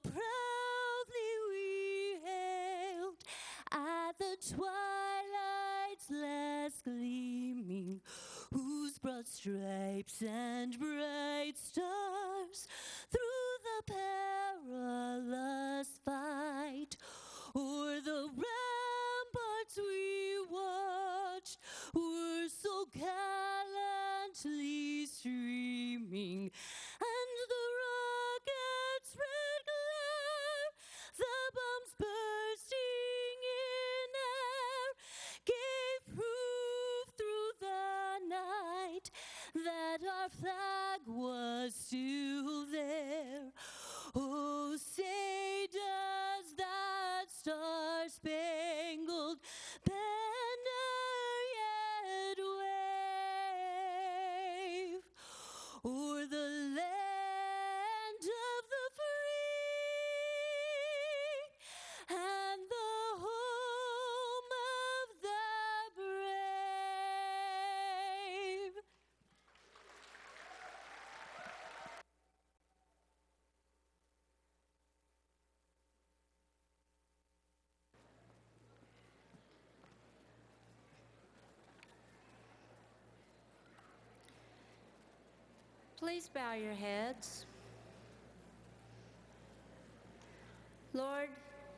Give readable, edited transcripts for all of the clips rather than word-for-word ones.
proudly we hailed at the twilight's last gleaming, whose broad stripes and bright stars through the perilous fight o'er the ramparts we watched were so gallantly streaming, and the rockets' red glare, the bombs bursting in air, gave proof through the night that our flag was still there. Oh, say does that star-spangled banner yet wave o'er the land of the free and the home of the brave? Please bow your heads. Lord,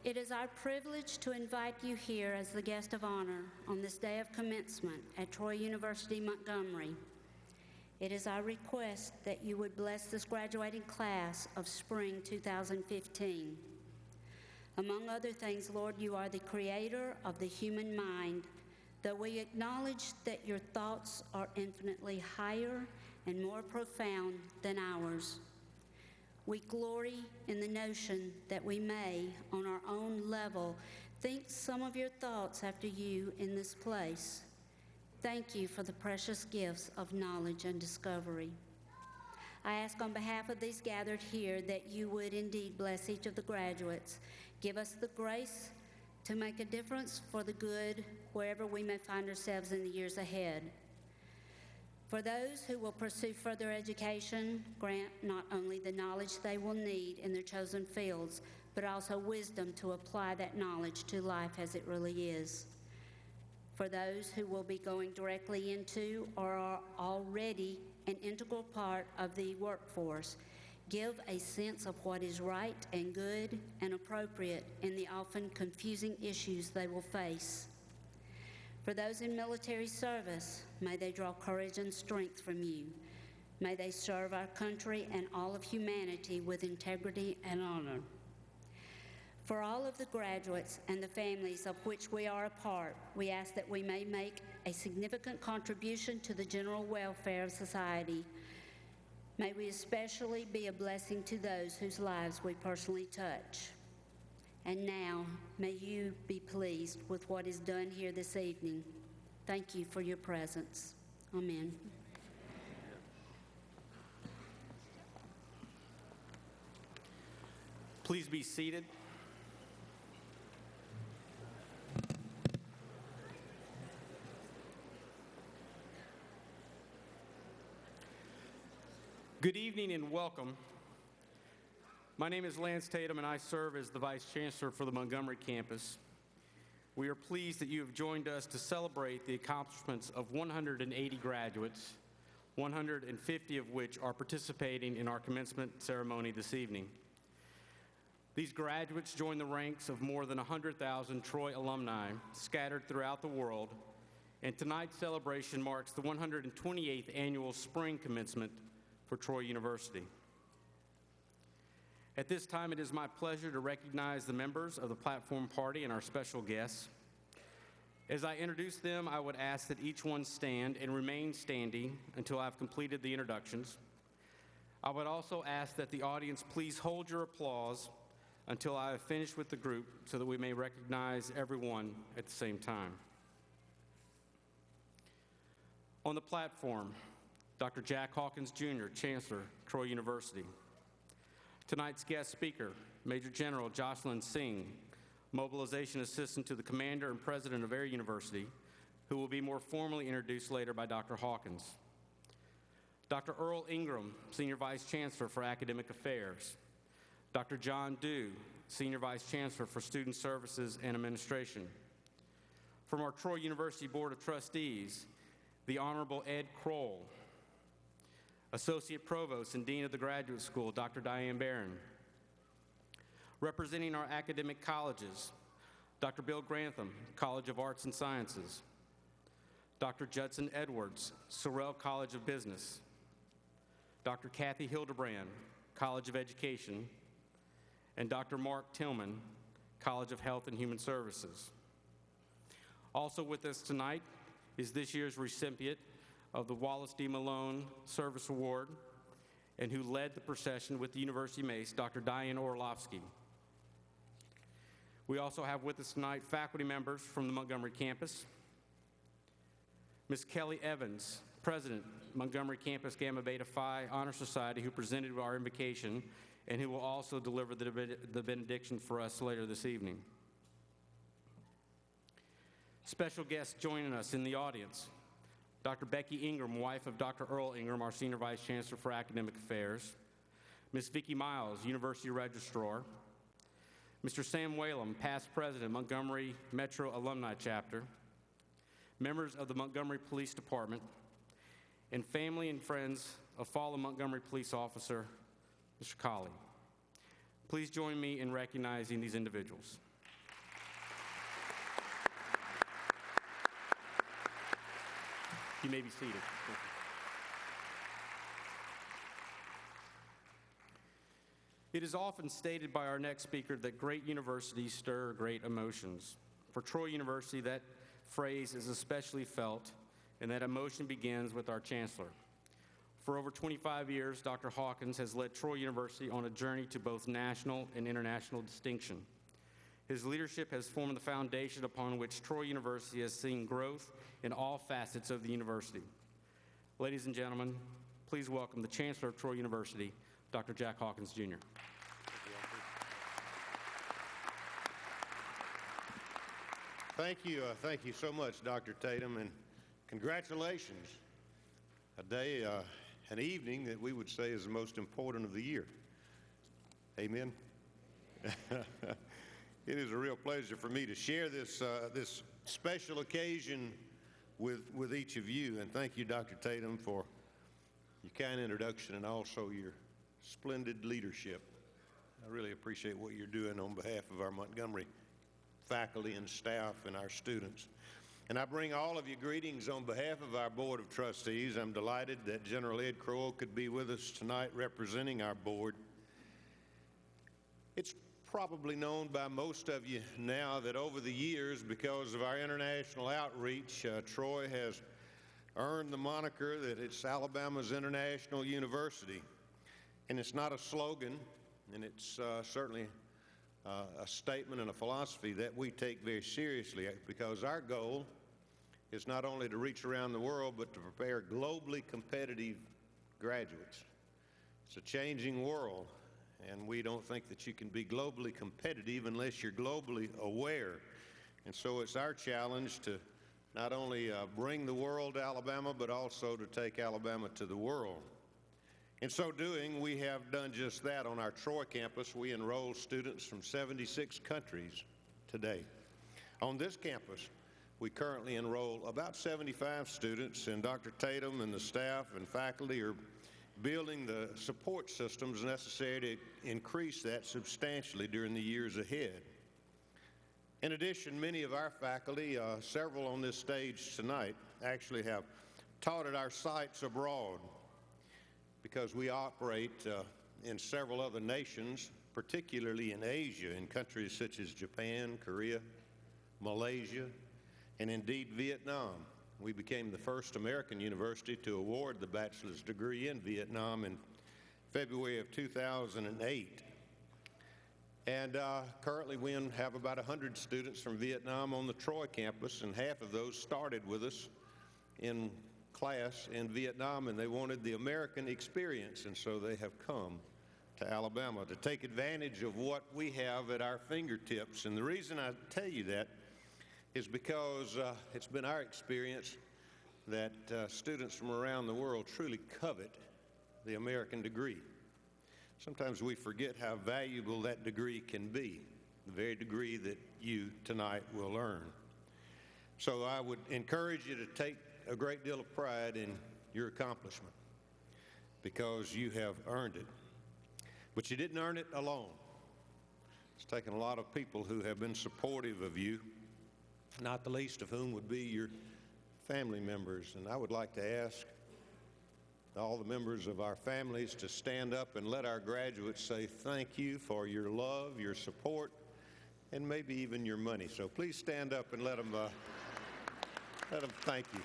it is our privilege to invite you here as the guest of honor on this day of commencement at Troy University, Montgomery. It is our request that you would bless this graduating class of spring 2015. Among other things, Lord, you are the creator of the human mind, though we acknowledge that your thoughts are infinitely higher and more profound than ours. We glory in the notion that we may, on our own level, think some of your thoughts after you in this place. Thank you for the precious gifts of knowledge and discovery. I ask on behalf of these gathered here that you would indeed bless each of the graduates. Give us the grace to make a difference for the good wherever we may find ourselves in the years ahead. For those who will pursue further education, grant not only the knowledge they will need in their chosen fields, but also wisdom to apply that knowledge to life as it really is. For those who will be going directly into or are already an integral part of the workforce, give a sense of what is right and good and appropriate in the often confusing issues they will face. For those in military service, may they draw courage and strength from you. May they serve our country and all of humanity with integrity and honor. For all of the graduates and the families of which we are a part, we ask that we may make a significant contribution to the general welfare of society. May we especially be a blessing to those whose lives we personally touch. And now, may you be pleased with what is done here this evening. Thank you for your presence. Amen. Please be seated. Good evening and welcome. My name is Lance Tatum, and I serve as the Vice Chancellor for the Montgomery campus. We are pleased that you have joined us to celebrate the accomplishments of 180 graduates, 150 of which are participating in our commencement ceremony this evening. These graduates join the ranks of more than 100,000 Troy alumni scattered throughout the world, and tonight's celebration marks the 128th annual spring commencement for Troy University. At this time, it is my pleasure to recognize the members of the platform party and our special guests. As I introduce them, I would ask that each one stand and remain standing until I've completed the introductions. I would also ask that the audience please hold your applause until I have finished with the group so that we may recognize everyone at the same time. On the platform, Dr. Jack Hawkins Jr., Chancellor, Troy University. Tonight's guest speaker, Major General Jocelyn Singh, Mobilization Assistant to the Commander and President of Air University, who will be more formally introduced later by Dr. Hawkins. Dr. Earl Ingram, Senior Vice Chancellor for Academic Affairs. Dr. John Dew, Senior Vice Chancellor for Student Services and Administration. From our Troy University Board of Trustees, the Honorable Ed Kroll, Associate Provost and Dean of the Graduate School, Dr. Diane Barron. Representing our academic colleges, Dr. Bill Grantham, College of Arts and Sciences, Dr. Judson Edwards, Sorrell College of Business, Dr. Kathy Hildebrand, College of Education, and Dr. Mark Tillman, College of Health and Human Services. Also with us tonight is this year's recipient of the Wallace D. Malone Service Award and who led the procession with the University Mace, Dr. Diane Orlovsky. We also have with us tonight faculty members from the Montgomery campus. Ms. Kelly Evans, President, Montgomery Campus Gamma Beta Phi Honor Society, who presented our invocation and who will also deliver the benediction for us later this evening. Special guests joining us in the audience, Dr. Becky Ingram, wife of Dr. Earl Ingram, our Senior Vice Chancellor for Academic Affairs, Ms. Vicki Miles, University Registrar, Mr. Sam Whalum, past President, Montgomery Metro Alumni Chapter, members of the Montgomery Police Department, and family and friends of fallen Montgomery police officer, Mr. Colley. Please join me in recognizing these individuals. You may be seated. It is often stated by our next speaker that great universities stir great emotions. For Troy University, that phrase is especially felt, and that emotion begins with our chancellor. For over 25 years, Dr. Hawkins has led Troy University on a journey to both national and international distinction. His leadership has formed the foundation upon which Troy University has seen growth in all facets of the university. Ladies and gentlemen, please welcome the Chancellor of Troy University, Dr. Jack Hawkins, Jr. Thank you so much, Dr. Tatum, and congratulations. A day, an evening that we would say is the most important of the year. Amen. It is a real pleasure for me to share this special occasion with each of you, and thank you, Dr. Tatum, for your kind introduction and also your splendid leadership. I really appreciate what you're doing on behalf of our Montgomery faculty and staff and our students. And I bring all of you greetings on behalf of our Board of Trustees. I'm delighted that General Ed Kroll could be with us tonight representing our board. It's probably known by most of you now that over the years, because of our international outreach, Troy has earned the moniker that it's Alabama's International University. And it's not a slogan, and it's certainly a statement and a philosophy that we take very seriously, because our goal is not only to reach around the world, but to prepare globally competitive graduates. It's a changing world, and we don't think that you can be globally competitive unless you're globally aware. And so it's our challenge to not only bring the world to Alabama, but also to take Alabama to the world. In so doing, we have done just that on our Troy campus. We enroll students from 76 countries today. On this campus, we currently enroll about 75 students, and Dr. Tatum and the staff and faculty are building the support systems necessary to increase that substantially during the years ahead. In addition, many of our faculty, several on this stage tonight, actually have taught at our sites abroad, because we operate in several other nations, particularly in Asia, in countries such as Japan, Korea, Malaysia, and indeed Vietnam. We became the first American university to award the bachelor's degree in Vietnam in February of 2008. And currently we have about 100 students from Vietnam on the Troy campus, and half of those started with us in class in Vietnam, and they wanted the American experience, and so they have come to Alabama to take advantage of what we have at our fingertips. And the reason I tell you that is because it's been our experience that students from around the world truly covet the American degree. Sometimes we forget how valuable that degree can be, the very degree that you tonight will earn. So I would encourage you to take a great deal of pride in your accomplishment because you have earned it. But you didn't earn it alone. It's taken a lot of people who have been supportive of you, not the least of whom would be your family members. And I would like to ask all the members of our families to stand up and let our graduates say thank you for your love, your support, and maybe even your money. So please stand up and let them thank you.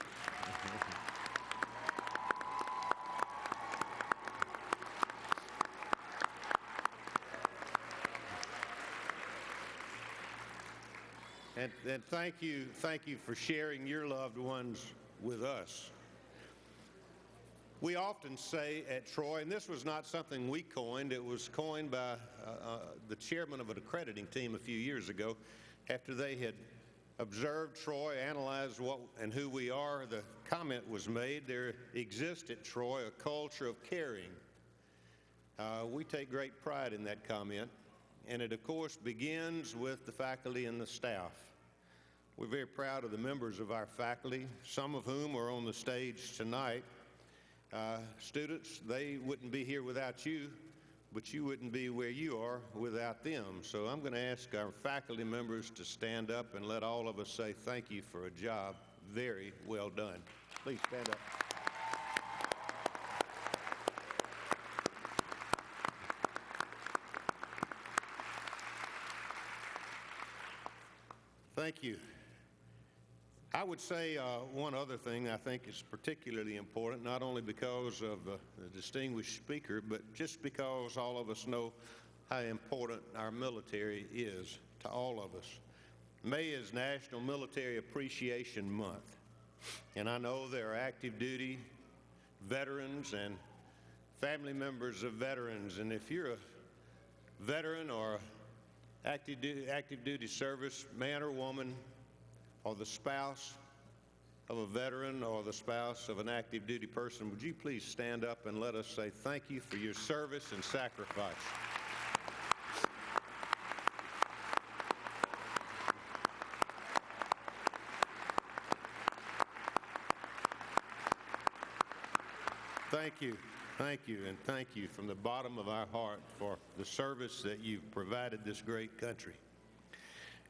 And thank you for sharing your loved ones with us. We often say at Troy, and this was not something we coined, it was coined by the chairman of an accrediting team a few years ago. After they had observed Troy, analyzed what and who we are, the comment was made, there exists at Troy a culture of caring. We take great pride in that comment, and it of course begins with the faculty and the staff. We're very proud of the members of our faculty, some of whom are on the stage tonight. Students, they wouldn't be here without you, but you wouldn't be where you are without them. So I'm going to ask our faculty members to stand up and let all of us say thank you for a job very well done. Please stand up. Thank you. I would say one other thing I think is particularly important, not only because of the distinguished speaker, but just because all of us know how important our military is to all of us. May is National Military Appreciation Month, and I know there are active duty veterans and family members of veterans, and if you're a veteran or active duty service man or woman, or the spouse of a veteran or the spouse of an active duty person, would you please stand up and let us say thank you for your service and sacrifice. Thank you, and thank you from the bottom of our heart for the service that you've provided this great country.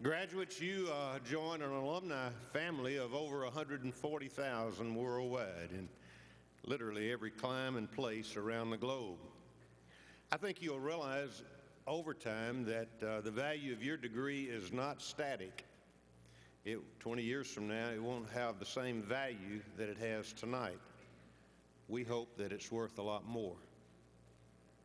Graduates, you join an alumni family of over 140,000 worldwide in literally every clime and place around the globe. I think you'll realize over time that the value of your degree is not static. 20 years from now, it won't have the same value that it has tonight. We hope that it's worth a lot more.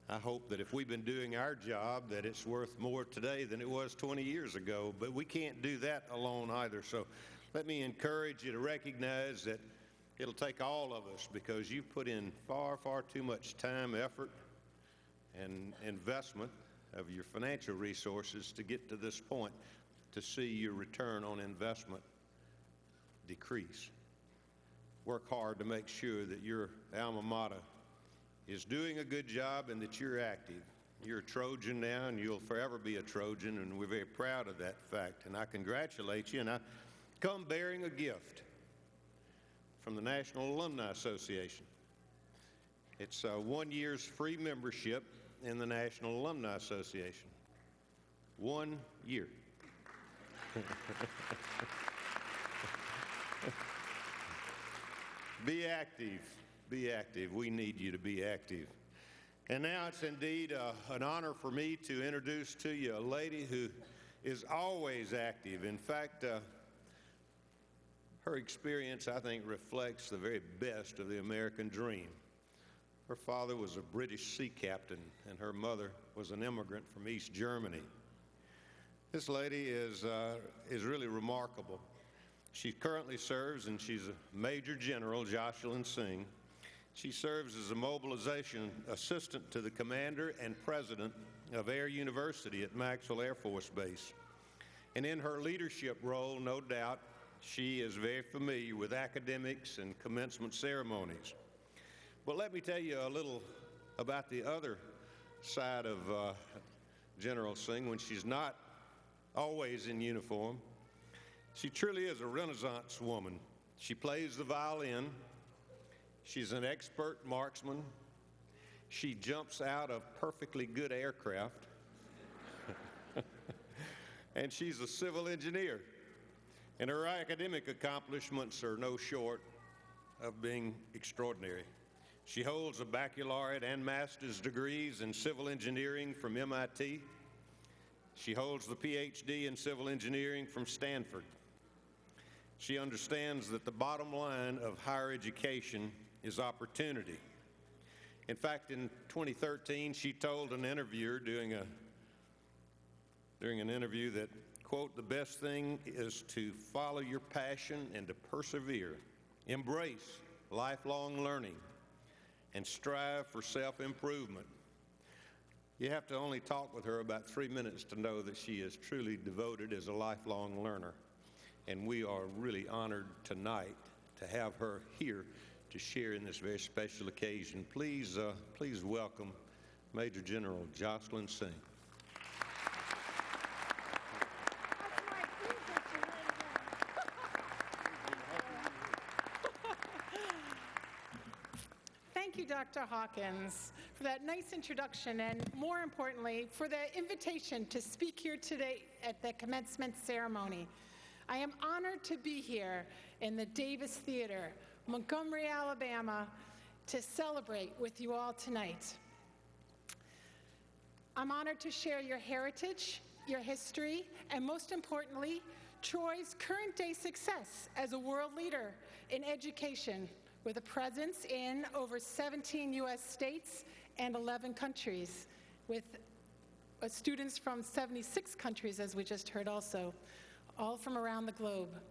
I hope that if we've been doing our job, that it's worth more today than it was 20 years ago, but we can't do that alone either. So let me encourage you to recognize that it'll take all of us, because you put in far, far too much time, effort, and investment of your financial resources to get to this point, to see your return on investment decrease. Work hard to make sure that your alma mater is doing a good job and that you're active. You're a Trojan now, and you'll forever be a Trojan, and we're very proud of that fact. And I congratulate you, and I come bearing a gift from the National Alumni Association. It's 1 year's free membership in the National Alumni Association. 1 year. Be active. Be active. We need you to be active. And now it's indeed an honor for me to introduce to you a lady who is always active. In fact, her experience, I think, reflects the very best of the American dream. Her father was a British sea captain, and her mother was an immigrant from East Germany. This lady is really remarkable. She currently serves, and she's a Major General, Jocelyn Singh. She serves as a mobilization assistant to the commander and president of Air University at Maxwell Air Force Base. And in her leadership role, no doubt, she is very familiar with academics and commencement ceremonies. But let me tell you a little about the other side of General Singh when she's not always in uniform. She truly is a Renaissance woman. She plays the violin. She's an expert marksman. She jumps out of perfectly good aircraft. And she's a civil engineer. And her academic accomplishments are no short of being extraordinary. She holds a baccalaureate and master's degrees in civil engineering from MIT. She holds the PhD in civil engineering from Stanford. She understands that the bottom line of higher education is opportunity. In fact, in 2013, she told an interviewer during an interview that, quote, "The best thing is to follow your passion and to persevere. Embrace lifelong learning and strive for self-improvement." You have to only talk with her about 3 minutes to know that she is truly devoted as a lifelong learner. And we are really honored tonight to have her here to share in this very special occasion. Please welcome Major General Jocelyn Singh. Thank you, Dr. Hawkins, for that nice introduction and, more importantly, for the invitation to speak here today at the commencement ceremony. I am honored to be here in the Davis Theater, Montgomery, Alabama, to celebrate with you all tonight. I'm honored to share your heritage, your history, and most importantly, Troy's current day success as a world leader in education with a presence in over 17 U.S. states and 11 countries, with students from 76 countries, as we just heard also, all from around the globe.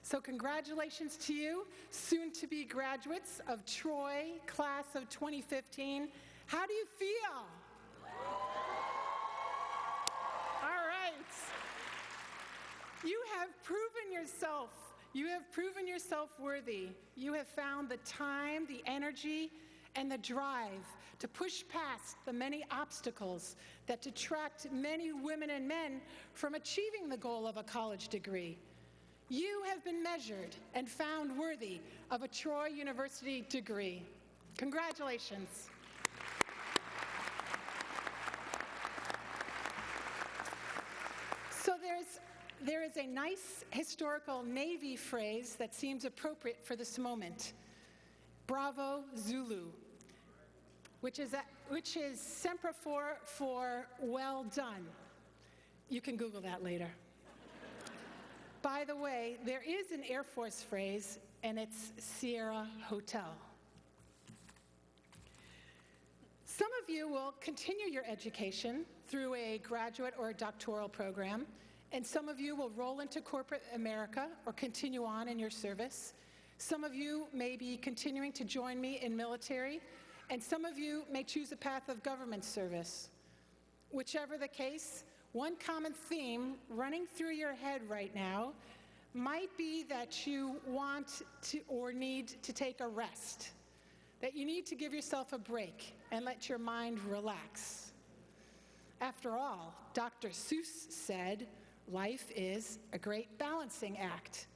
So congratulations to you, soon-to-be graduates of Troy, class of 2015. How do you feel? All right. You have proven yourself. You have proven yourself worthy. You have found the time, the energy, and the drive to push past the many obstacles that detract many women and men from achieving the goal of a college degree. You have been measured and found worthy of a Troy University degree. Congratulations. So there is a nice historical Navy phrase that seems appropriate for this moment. Bravo Zulu, which is semaphore for well done. You can Google that later. By the way, there is an Air Force phrase, and it's Sierra Hotel. Some of you will continue your education through a graduate or a doctoral program, and some of you will roll into corporate America or continue on in your service. Some of you may be continuing to join me in military, and some of you may choose a path of government service. Whichever the case, one common theme running through your head right now might be that you want to or need to take a rest, that you need to give yourself a break and let your mind relax. After all, Dr. Seuss said, life is a great balancing act.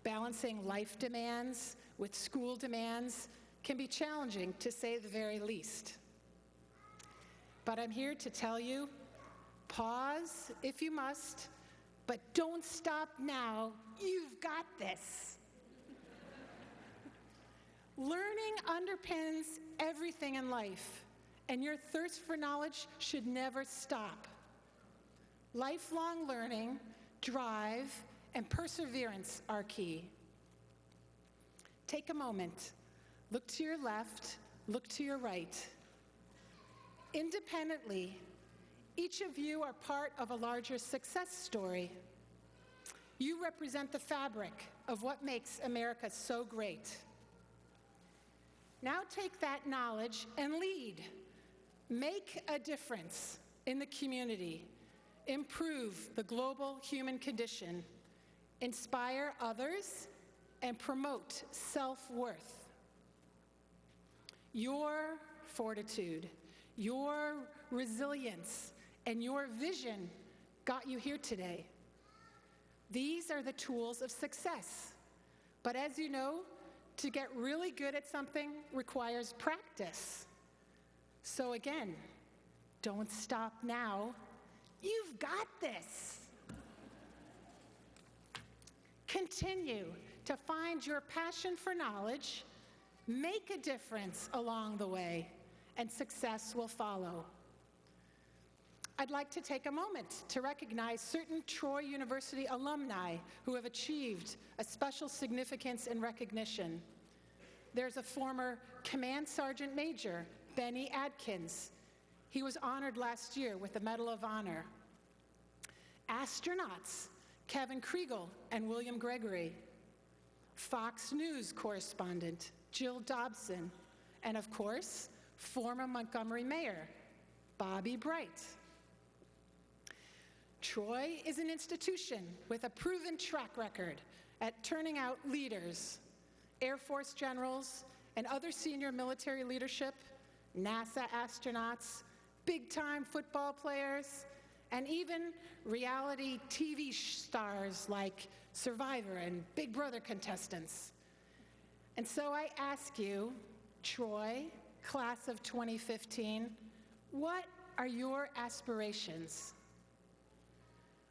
Balancing life demands with school demands can be challenging, to say the very least. But I'm here to tell you, pause if you must, but don't stop now. You've got this. Learning underpins everything in life, and your thirst for knowledge should never stop. Lifelong learning, drive, and perseverance are key. Take a moment. Look to your left, look to your right. Independently, each of you are part of a larger success story. You represent the fabric of what makes America so great. Now take that knowledge and lead. Make a difference in the community. Improve the global human condition. Inspire others and promote self-worth. Your fortitude, your resilience, and your vision got you here today. These are the tools of success. But as you know, to get really good at something requires practice. So again, don't stop now. You've got this. Continue to find your passion for knowledge, make a difference along the way, and success will follow. I'd like to take a moment to recognize certain Troy University alumni who have achieved a special significance and recognition. There's a former Command Sergeant Major, Benny Adkins. He was honored last year with the Medal of Honor. Astronauts, Kevin Kriegel and William Gregory. Fox News correspondent, Jill Dobson. And of course, former Montgomery Mayor, Bobby Bright. Troy is an institution with a proven track record at turning out leaders, Air Force generals, and other senior military leadership, NASA astronauts, big-time football players, and even reality TV stars like Survivor and Big Brother contestants. And so I ask you, Troy, class of 2015, what are your aspirations?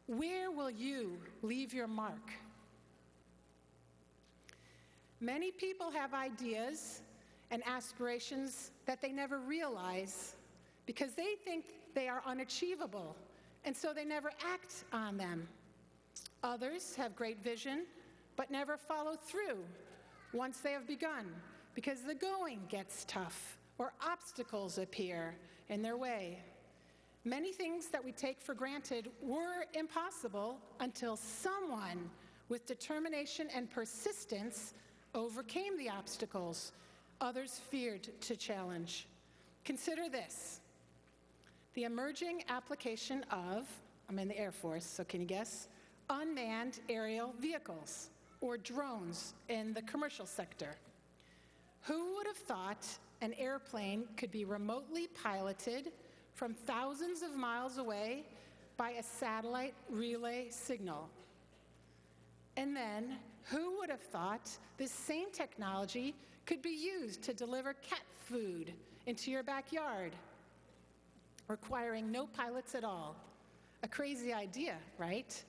Where will you leave your mark? Many people have ideas and aspirations that they never realize because they think they are unachievable, and so they never act on them. Others have great vision, but never follow through once they have begun because the going gets tough or obstacles appear in their way. Many things that we take for granted were impossible until someone with determination and persistence overcame the obstacles others feared to challenge. Consider this: the emerging application of, I'm in the Air Force, so can you guess, unmanned aerial vehicles, or drones in the commercial sector. Who would have thought an airplane could be remotely piloted from thousands of miles away by a satellite relay signal? And then, who would have thought this same technology could be used to deliver cat food into your backyard, requiring no pilots at all? A crazy idea, right?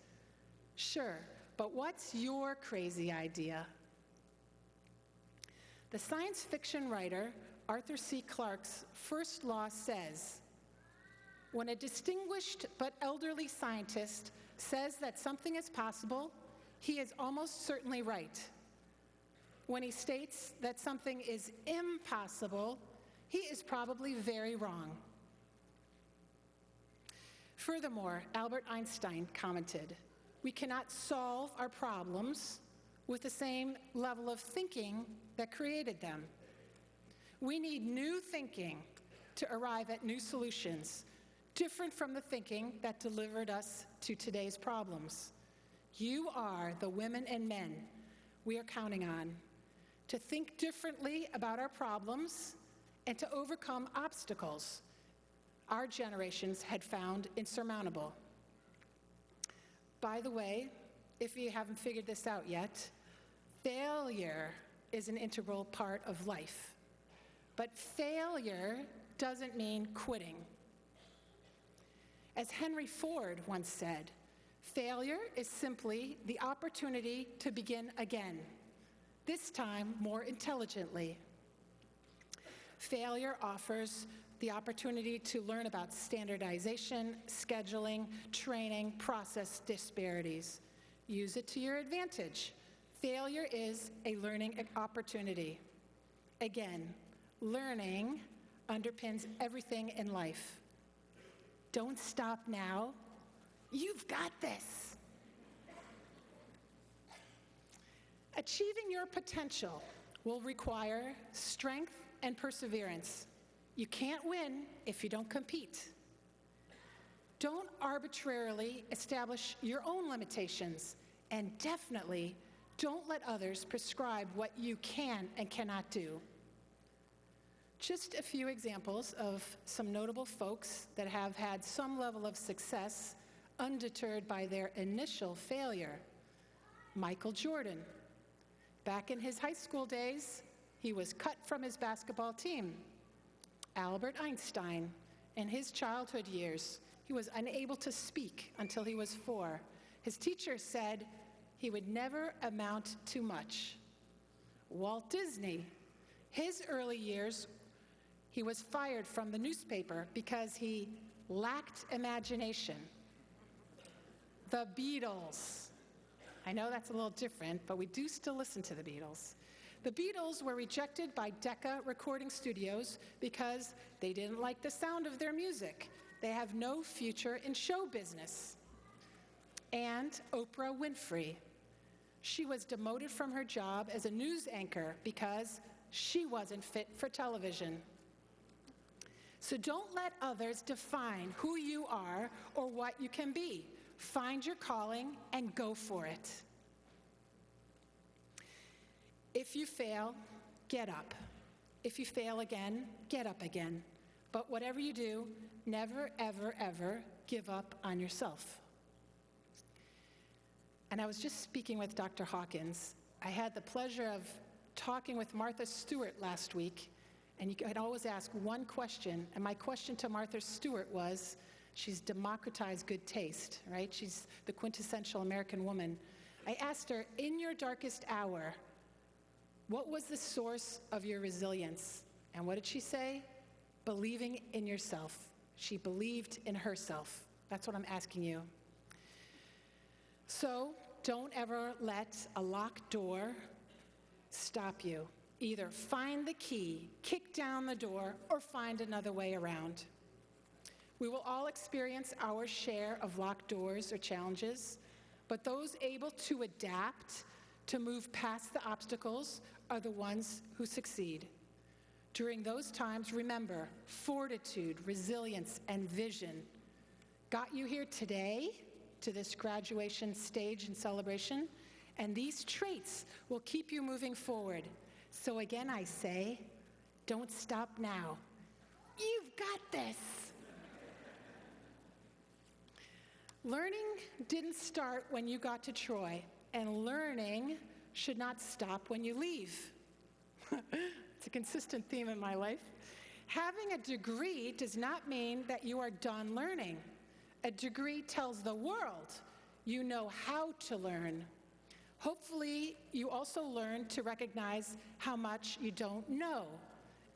Sure, but what's your crazy idea? The science fiction writer Arthur C. Clarke's first law says, when a distinguished but elderly scientist says that something is possible, he is almost certainly right. When he states that something is impossible, he is probably very wrong. Furthermore, Albert Einstein commented, we cannot solve our problems with the same level of thinking that created them. We need new thinking to arrive at new solutions, different from the thinking that delivered us to today's problems. You are the women and men we are counting on to think differently about our problems and to overcome obstacles our generations had found insurmountable. By the way, if you haven't figured this out yet, failure is an integral part of life. But failure doesn't mean quitting. As Henry Ford once said, failure is simply the opportunity to begin again, this time more intelligently. Failure offers the opportunity to learn about standardization, scheduling, training, process disparities. Use it to your advantage. Failure is a learning opportunity. Again, learning underpins everything in life. Don't stop now. You've got this. Achieving your potential will require strength and perseverance. You can't win if you don't compete. Don't arbitrarily establish your own limitations, and definitely don't let others prescribe what you can and cannot do. Just a few examples of some notable folks that have had some level of success undeterred by their initial failure. Michael Jordan. Back in his high school days, he was cut from his basketball team. Albert Einstein. In his childhood years, he was unable to speak until he was 4. His teacher said he would never amount to much. Walt Disney. His early years, he was fired from the newspaper because he lacked imagination. The Beatles. I know that's a little different, but we do still listen to the Beatles. The Beatles were rejected by Decca Recording Studios because they didn't like the sound of their music. They have no future in show business. And Oprah Winfrey. She was demoted from her job as a news anchor because she wasn't fit for television. So don't let others define who you are or what you can be. Find your calling and go for it. If you fail, get up. If you fail again, get up again. But whatever you do, never, ever, ever give up on yourself. And I was just speaking with Dr. Hawkins. I had the pleasure of talking with Martha Stewart last week, and you could always ask one question. And my question to Martha Stewart was, she's democratized good taste, right? She's the quintessential American woman. I asked her, in your darkest hour, what was the source of your resilience? And what did she say? Believing in yourself. She believed in herself. That's what I'm asking you. So don't ever let a locked door stop you. Either find the key, kick down the door, or find another way around. We will all experience our share of locked doors or challenges, but those able to adapt, to move past the obstacles, are the ones who succeed. During those times, remember, fortitude, resilience, and vision got you here today to this graduation stage and celebration, and these traits will keep you moving forward. So again, I say, don't stop now. You've got this. Learning didn't start when you got to Troy, and learning should not stop when you leave. It's a consistent theme in my life. Having a degree does not mean that you are done learning. A degree tells the world you know how to learn. Hopefully, you also learn to recognize how much you don't know.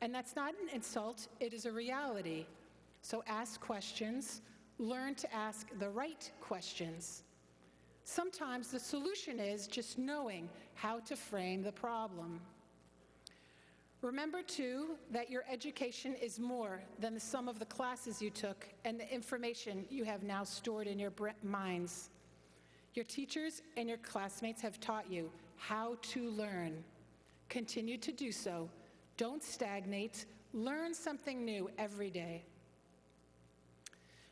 And that's not an insult, it is a reality. So ask questions, learn to ask the right questions. Sometimes the solution is just knowing how to frame the problem. Remember, too, that your education is more than the sum of the classes you took and the information you have now stored in your minds. Your teachers and your classmates have taught you how to learn. Continue to do so. Don't stagnate. Learn something new every day.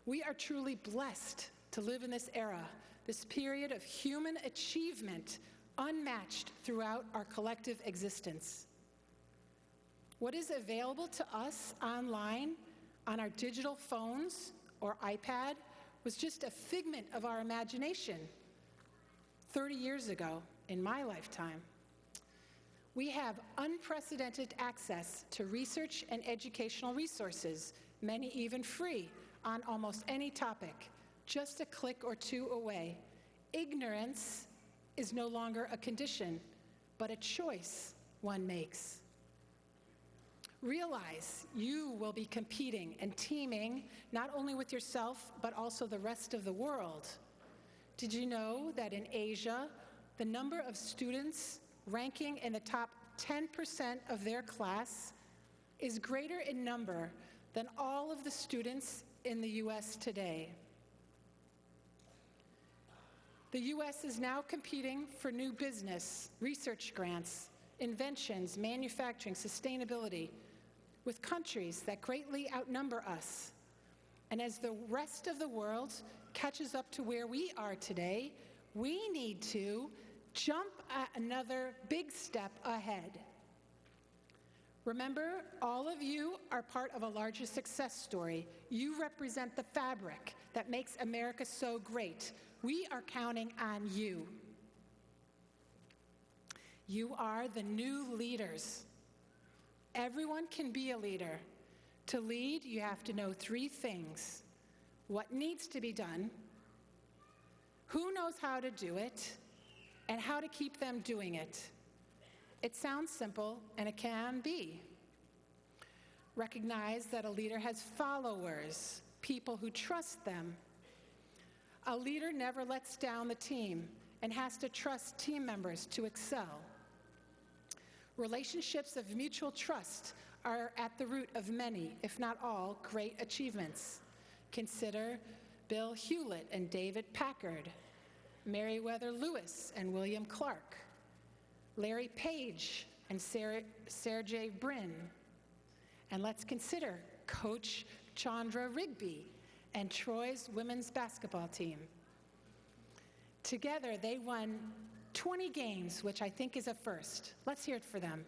We are truly blessed to live in this era, this period of human achievement unmatched throughout our collective existence. What is available to us online, on our digital phones or iPad, was just a figment of our imagination 30 years ago in my lifetime. We have unprecedented access to research and educational resources, many even free, on almost any topic, just a click or two away. Ignorance is no longer a condition, but a choice one makes. Realize you will be competing and teaming not only with yourself, but also the rest of the world. Did you know that in Asia, the number of students ranking in the top 10% of their class is greater in number than all of the students in the US today? The US is now competing for new business, research grants, inventions, manufacturing, sustainability, with countries that greatly outnumber us. And as the rest of the world catches up to where we are today, we need to jump another big step ahead. Remember, all of you are part of a larger success story. You represent the fabric that makes America so great. We are counting on you. You are the new leaders. Everyone can be a leader. To lead, you have to know 3 things: what needs to be done, who knows how to do it, and how to keep them doing it. It sounds simple, and it can be. Recognize that a leader has followers, people who trust them. A leader never lets down the team and has to trust team members to excel. Relationships of mutual trust are at the root of many, if not all, great achievements. Consider Bill Hewlett and David Packard, Meriwether Lewis and William Clark, Larry Page and Sergey Brin. And let's consider Coach Chandra Rigby and Troy's women's basketball team. Together, they won 20 games, which I think is a first. Let's hear it for them.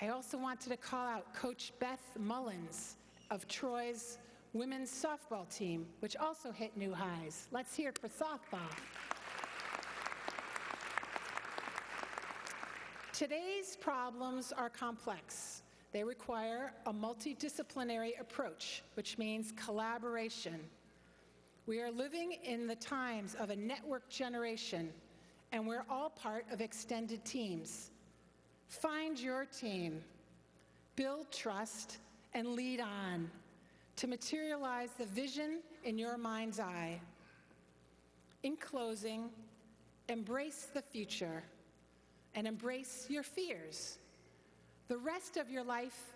I also wanted to call out Coach Beth Mullins of Troy's women's softball team, which also hit new highs. Let's hear it for softball. Today's problems are complex. They require a multidisciplinary approach, which means collaboration. We are living in the times of a network generation, and we're all part of extended teams. Find your team, build trust, and lead on to materialize the vision in your mind's eye. In closing, embrace the future and embrace your fears. The rest of your life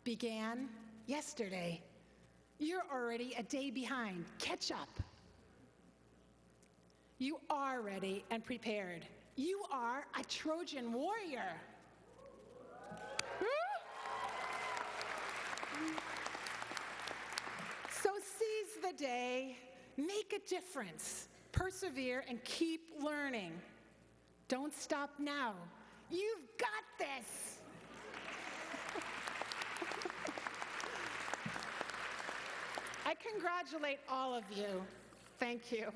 began yesterday. You're already a day behind. Catch up. You are ready and prepared. You are a Trojan warrior. So seize the day, make a difference, persevere, and keep learning. Don't stop now. You've got this. I congratulate all of you. Thank you.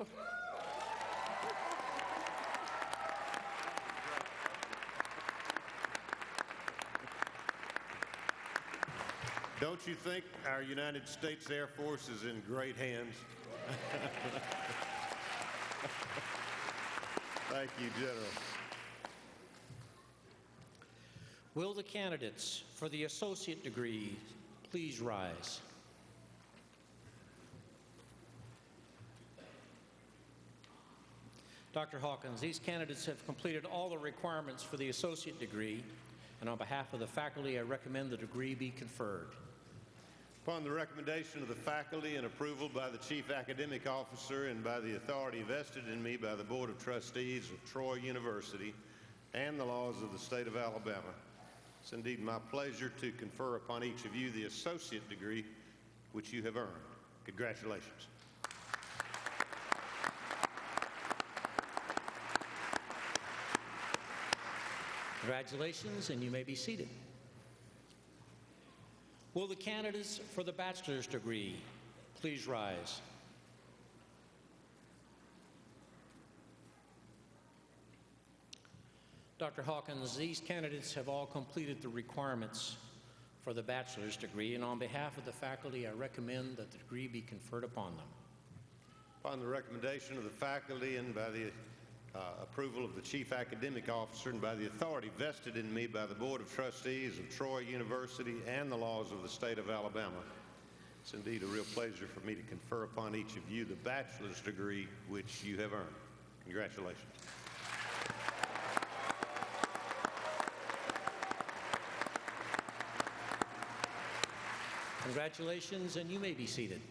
Don't you think our United States Air Force is in great hands? Thank you, General. Will the candidates for the associate degree please rise? Dr. Hawkins, these candidates have completed all the requirements for the associate degree, and on behalf of the faculty, I recommend the degree be conferred. Upon the recommendation of the faculty and approval by the Chief Academic Officer and by the authority vested in me by the Board of Trustees of Troy University and the laws of the state of Alabama, it's indeed my pleasure to confer upon each of you the associate degree which you have earned. Congratulations. Congratulations, and you may be seated. Will the candidates for the bachelor's degree please rise? Dr. Hawkins, these candidates have all completed the requirements for the bachelor's degree, and on behalf of the faculty, I recommend that the degree be conferred upon them. Upon the recommendation of the faculty and by the approval of the Chief Academic Officer and by the authority vested in me by the Board of Trustees of Troy University and the laws of the state of Alabama, it's indeed a real pleasure for me to confer upon each of you the bachelor's degree which you have earned. Congratulations. Congratulations, and you may be seated.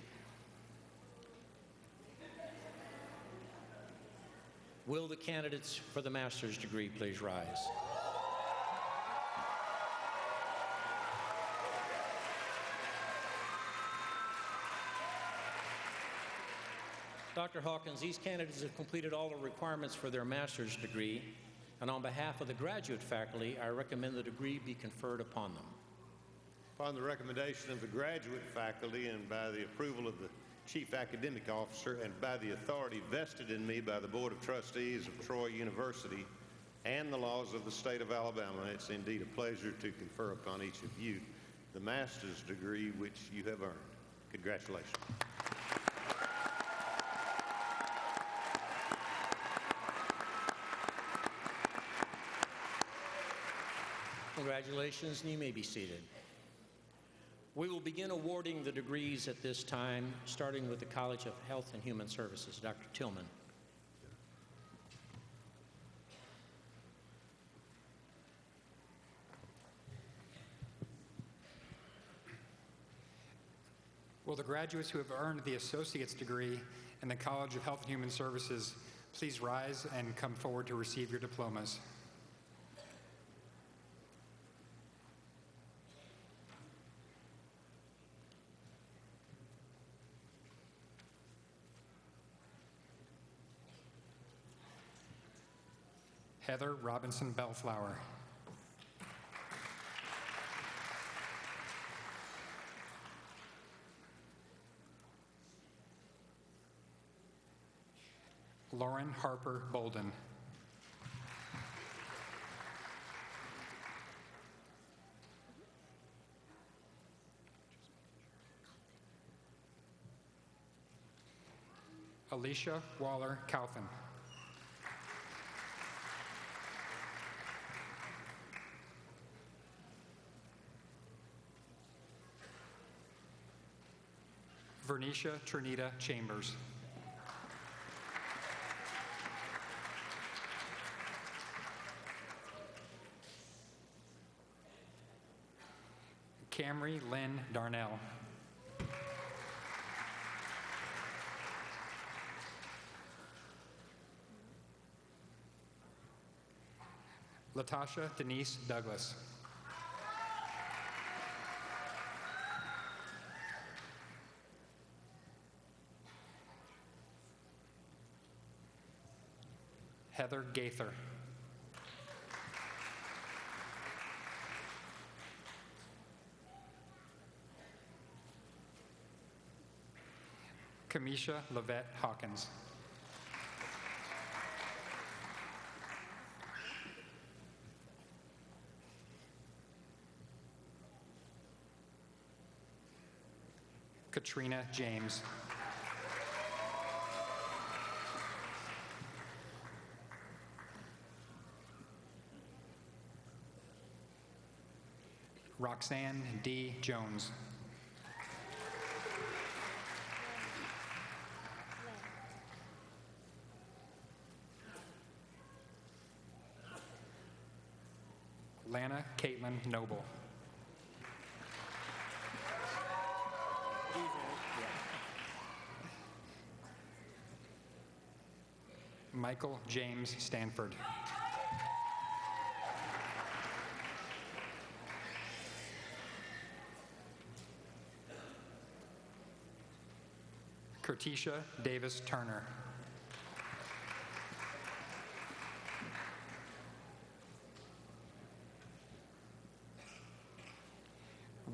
Will the candidates for the master's degree please rise? Dr. Hawkins, these candidates have completed all the requirements for their master's degree, and on behalf of the graduate faculty, I recommend the degree be conferred upon them. Upon the recommendation of the graduate faculty and by the approval of the Chief Academic Officer and by the authority vested in me by the Board of Trustees of Troy University and the laws of the state of Alabama, it's indeed a pleasure to confer upon each of you the master's degree which you have earned. Congratulations. Congratulations, and you may be seated. We will begin awarding the degrees at this time, starting with the College of Health and Human Services. Dr. Tillman. Will the graduates who have earned the associate's degree in the College of Health and Human Services please rise and come forward to receive your diplomas? Heather Robinson Bellflower. Lauren Harper Bolden. Alicia Waller Calvin. Vernisha Trinita Chambers. Camry Lynn Darnell. Latasha Denise Douglas. Heather Gaither. Kamisha Lavette Hawkins. Katrina James. Roxanne D. Jones. Lana Caitlin Noble. Michael James Stanford. Curtisha Davis Turner.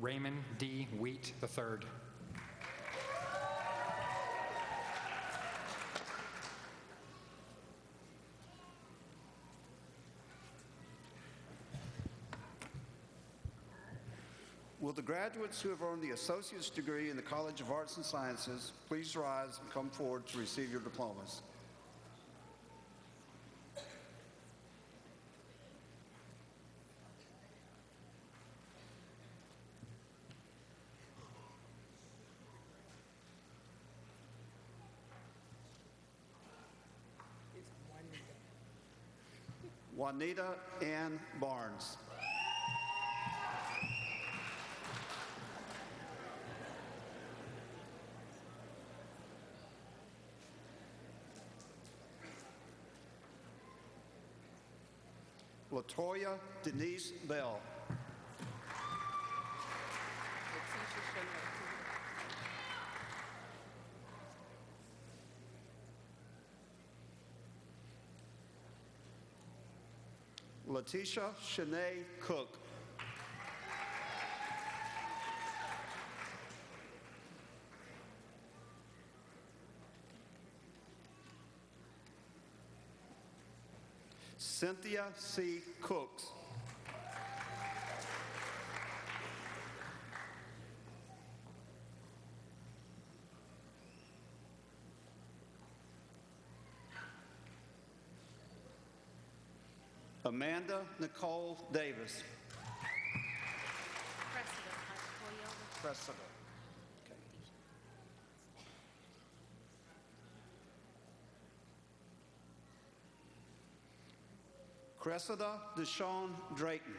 Raymond D. Wheat III. Will the graduates who have earned the associate's degree in the College of Arts and Sciences please rise and come forward to receive your diplomas? Juanita Ann Barnes. Latoya Denise Bell. Letitia Shanae Cook. Cynthia C. Cooks. Amanda Nicole Davis. Cressida. Okay. Cressida Deshawn Drayton.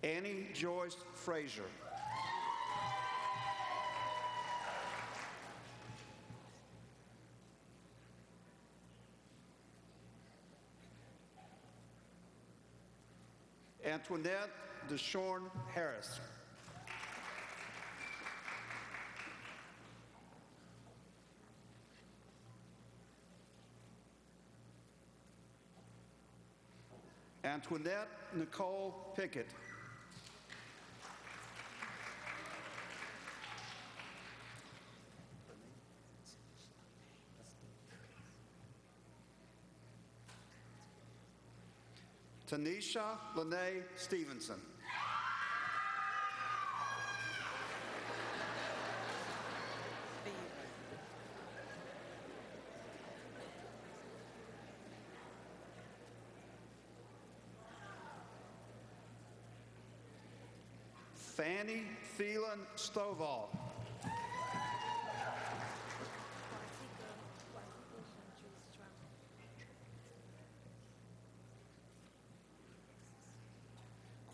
Annie Joyce Frazier. Antoinette DeShorn Harris. Antoinette Nicole Pickett. Tanisha Lene Stevenson. Fanny Phelan Stovall.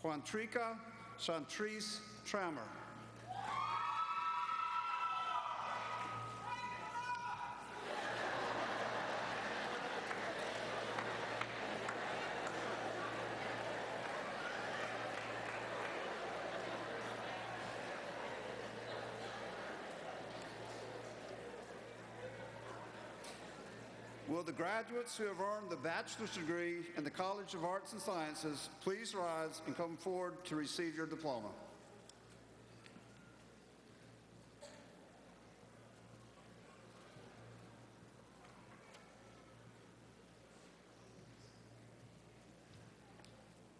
Quantrica Chantrice Trammer. Will the graduates who have earned the bachelor's degree in the College of Arts and Sciences please rise and come forward to receive your diploma?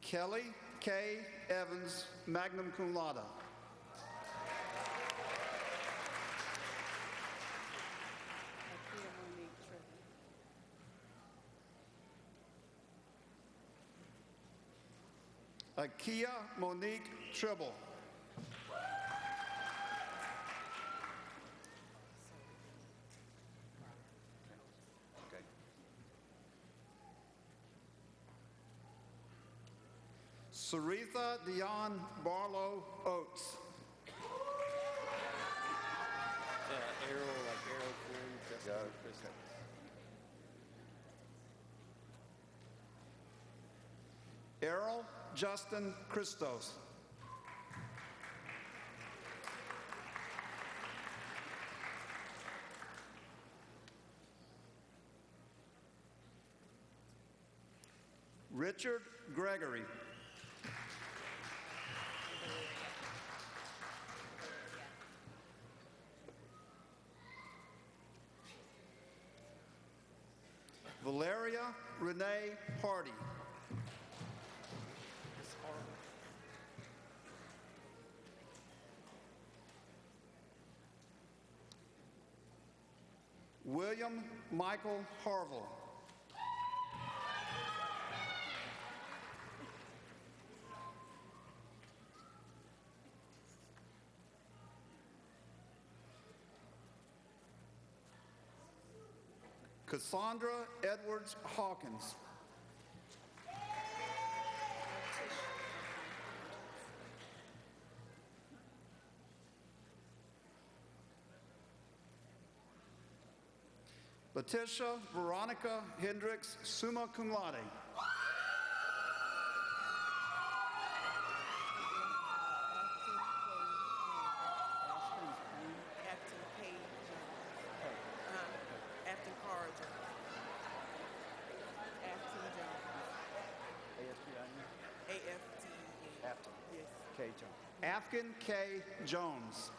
Kelly K. Evans, magna cum laude. Akia Monique Tribble. Okay. Saritha Dion Barlow Oates. Arrow, like Arrow Quinn, Jessica, Kristen. Errol Justin Christos. Richard Gregory. Valeria Renee Hardy. William Michael Harville. Cassandra Edwards Hawkins. Letitia Veronica Hendricks, summa cum laude. Afkin K. Jones.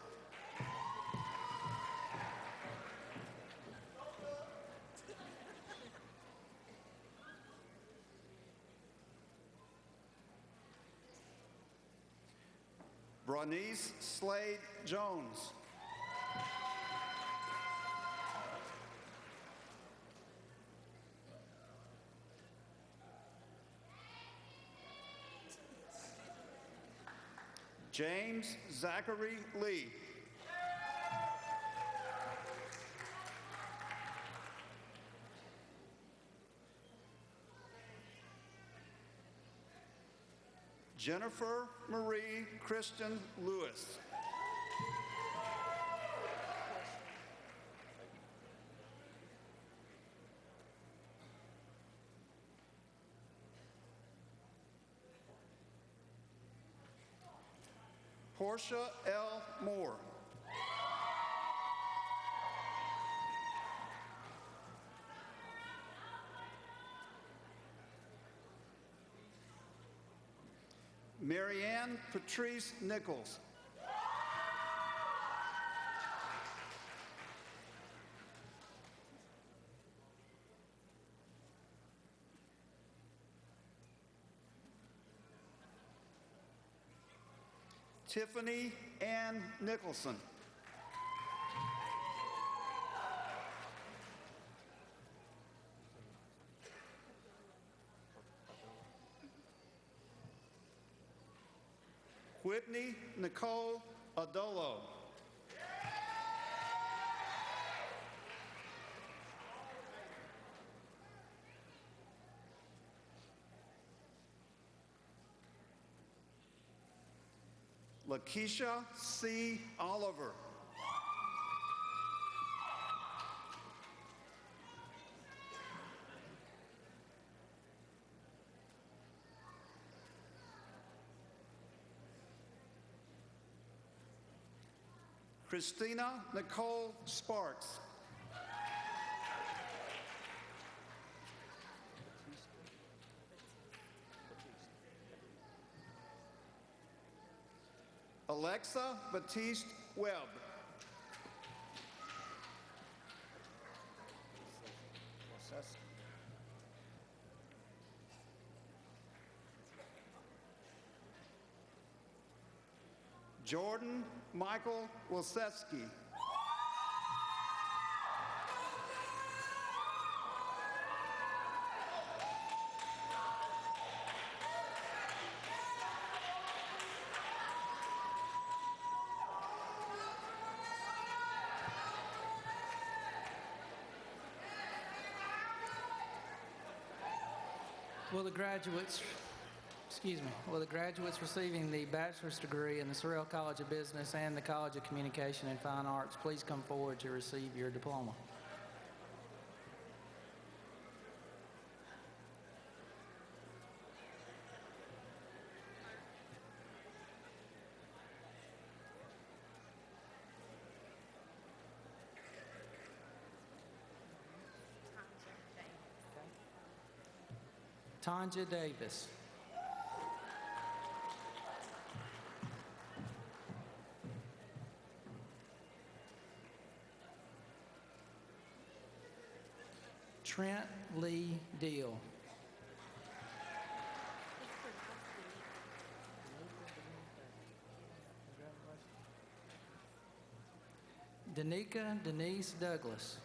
Bernice Slade Jones. James Zachary Lee. Jennifer Marie Christian Lewis. Portia L. Moore. Marianne Patrice Nichols. Tiffany Ann Nicholson. Whitney Nicole Adolo. Lakeisha C. Oliver. Christina Nicole Sparks. Alexa Batiste Webb. Jordan Michael Wilsewski. Will the graduates receiving the bachelor's degree in the Sorrell College of Business and the College of Communication and Fine Arts please come forward to receive your diploma? Tanja Davis. Trent Lee Deal. Danica Denise Douglas.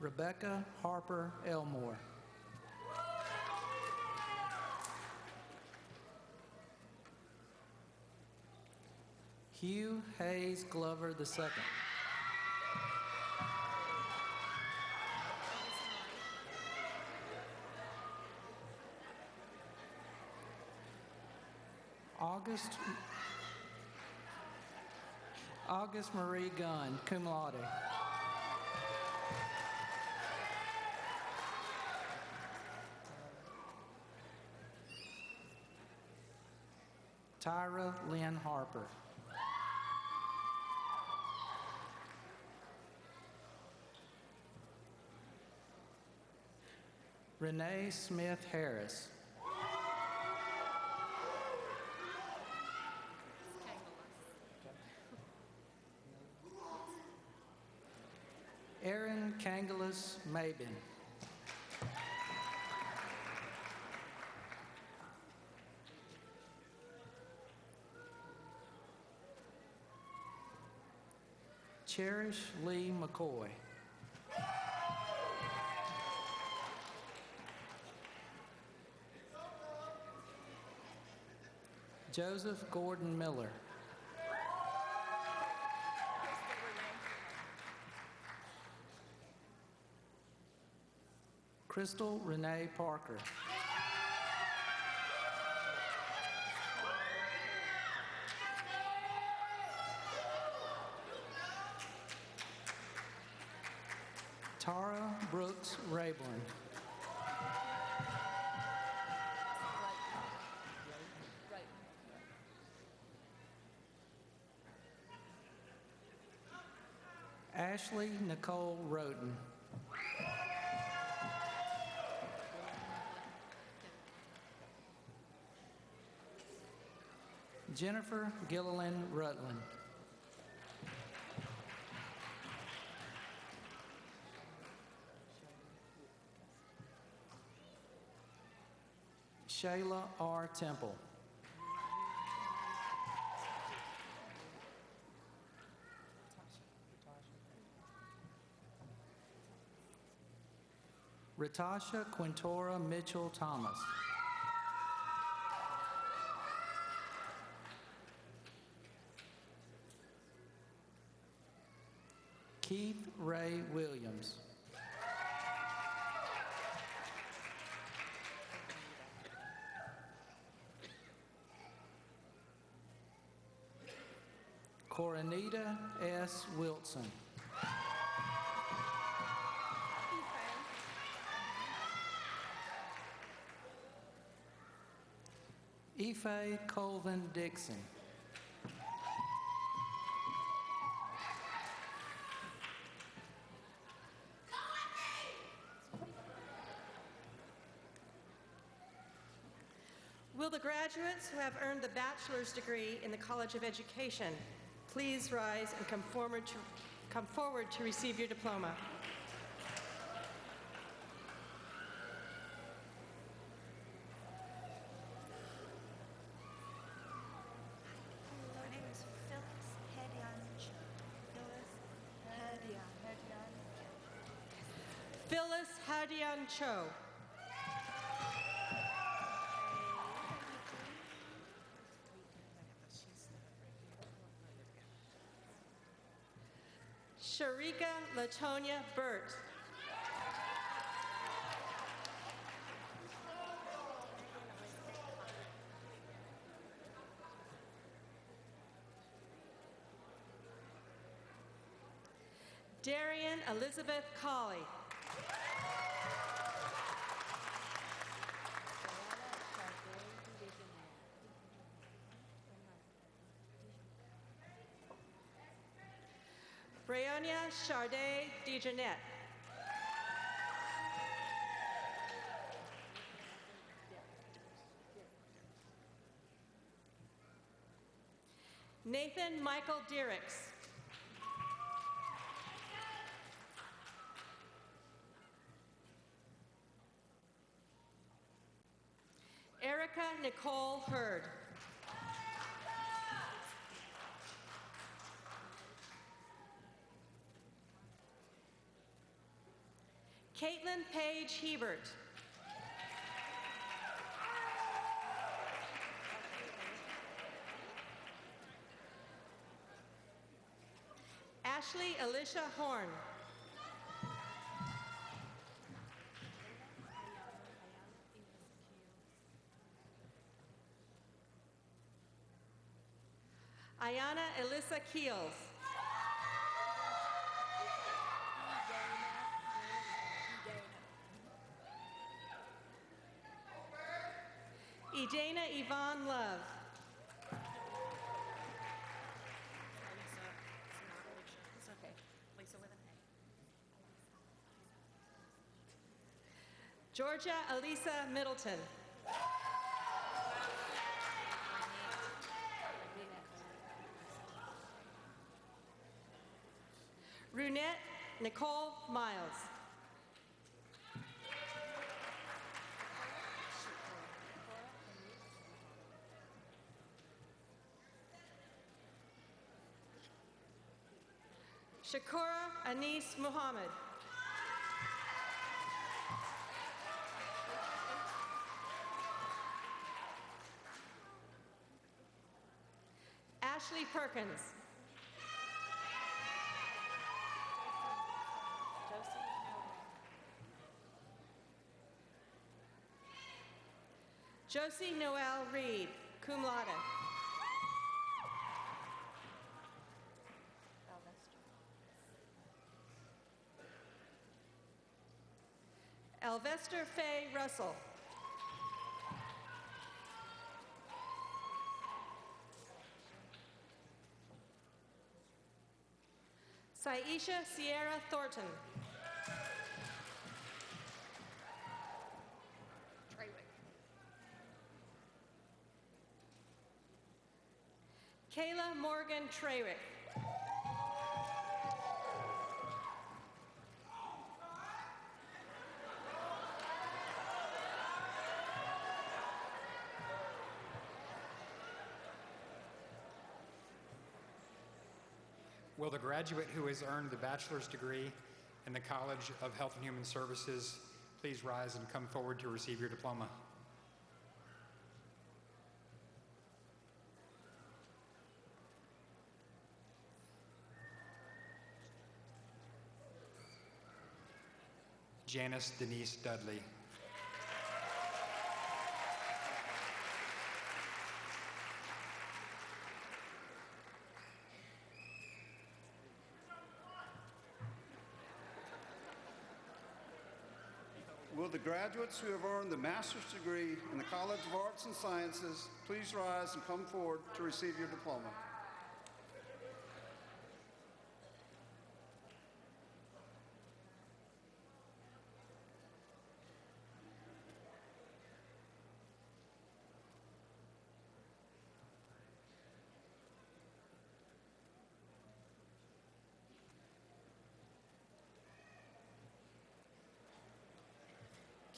Rebecca Harper Elmore. Hugh Hayes Glover II. August Marie Gunn, cum laude. Tyra Lynn Harper. Renee Smith Harris. Aaron Kangalis Mabin. Cherish Lee McCoy. Joseph Gordon Miller. Crystal Renee Parker. Tara Brooks Rayburn. Ashley Nicole Roden. Jennifer Gilliland Rutland. Shayla R. Temple. Ratasha Quintora Mitchell Thomas. Keith Ray Williams. Coronita S. Wilson. Ife Colvin Dixon. Will the graduates who have earned the bachelor's degree in the College of Education please rise and come forward to receive your diploma? My name is Phyllis Hadian Cho. Sharika Latonia Burt. Darian Elizabeth Colley. Breonia Charday DeJournette. Nathan Michael Diericks. Erica Nicole Hurd. Caitlin Paige Hebert. Ashley Alicia Horn. Ayana Elissa Keels. Edana Yvonne Love. Georgia Elisa Middleton. Runette Nicole Miles. Shakura Anis Muhammad. Ashley Perkins. Josie Noel Reed, cum laude. Elvester Faye Russell. Saisha Sierra Thornton. Kayla Morgan Treyrick. Will the graduate who has earned the bachelor's degree in the College of Health and Human Services please rise and come forward to receive your diploma? Janice Denise Dudley. Will the graduates who have earned the master's degree in the College of Arts and Sciences please rise and come forward to receive your diploma?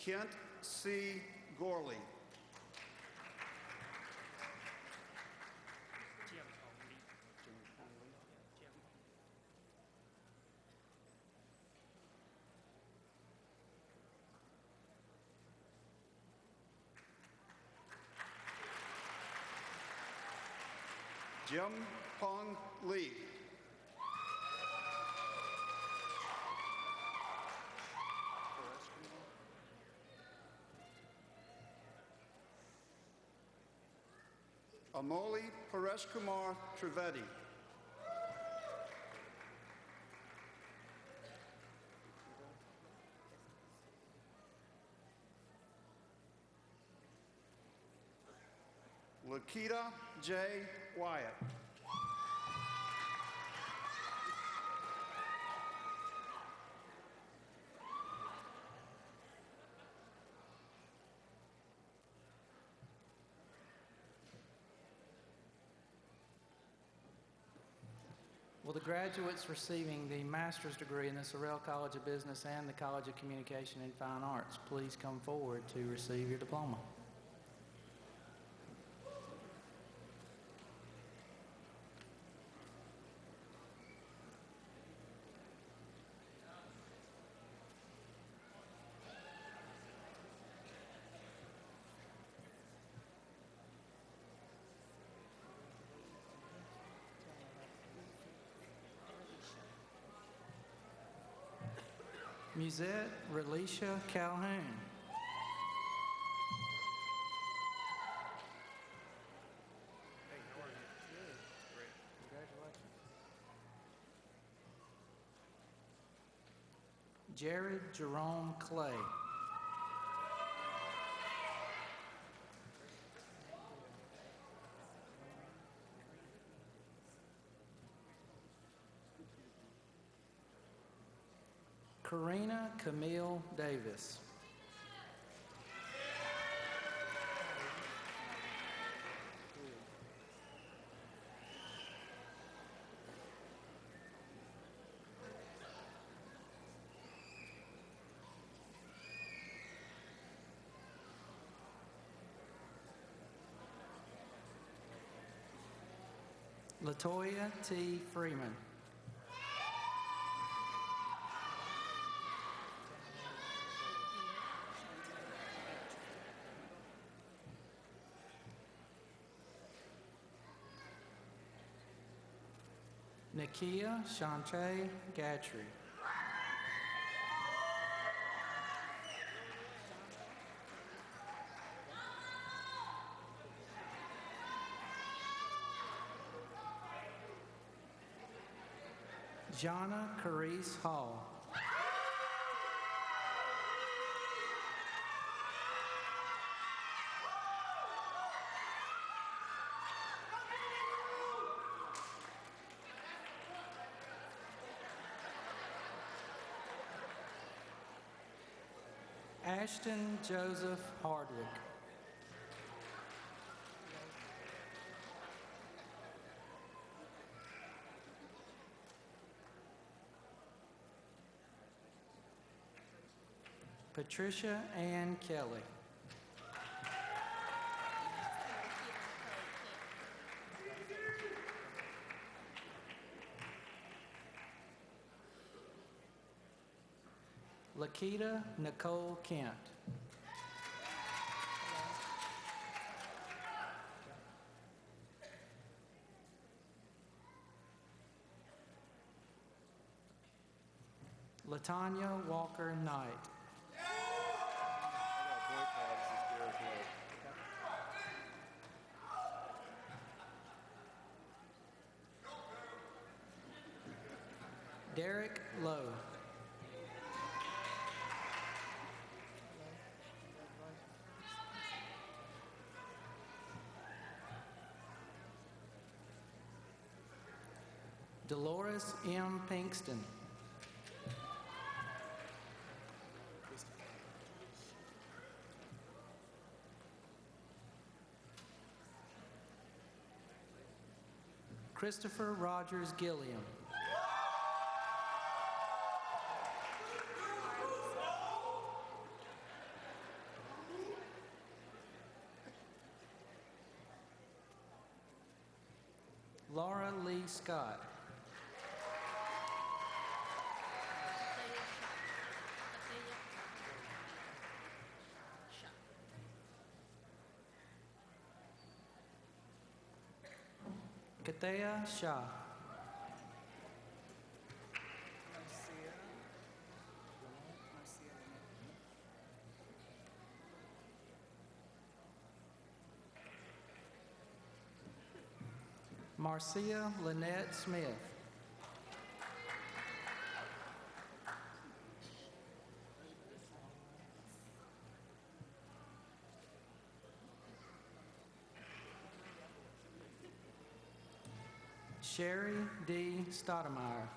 Kent C. Gorley. Jim Pong Lee. Amoli Paresh Kumar Trivedi. Lakita J. Wyatt. Will the graduates receiving the master's degree in the Sorrell College of Business and the College of Communication and Fine Arts please come forward to receive your diploma? Musette Relisha Calhoun. Jared Jerome Clay. Karina Camille Davis. Latoya T. Freeman. Nakia Shantae Gatry. Jana Carice Hall. Ashton Joseph Hardwick. Patricia Ann Kelly. Lakita Nicole Kent. Latanya Walker Knight. Derek Lowe. Dolores M. Pinkston. Christopher Rogers Gilliam. Laura Lee Scott. Kathea Shah. Marcia Lynette Smith. Sherry D. Stoudemire.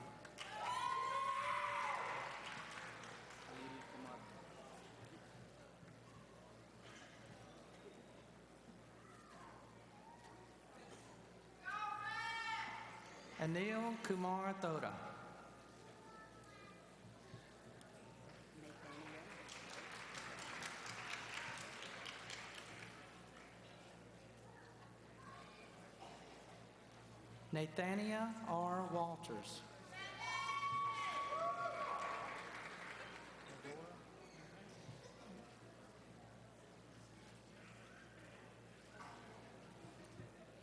Anil Kumar Thoda. Nathania R. Walters.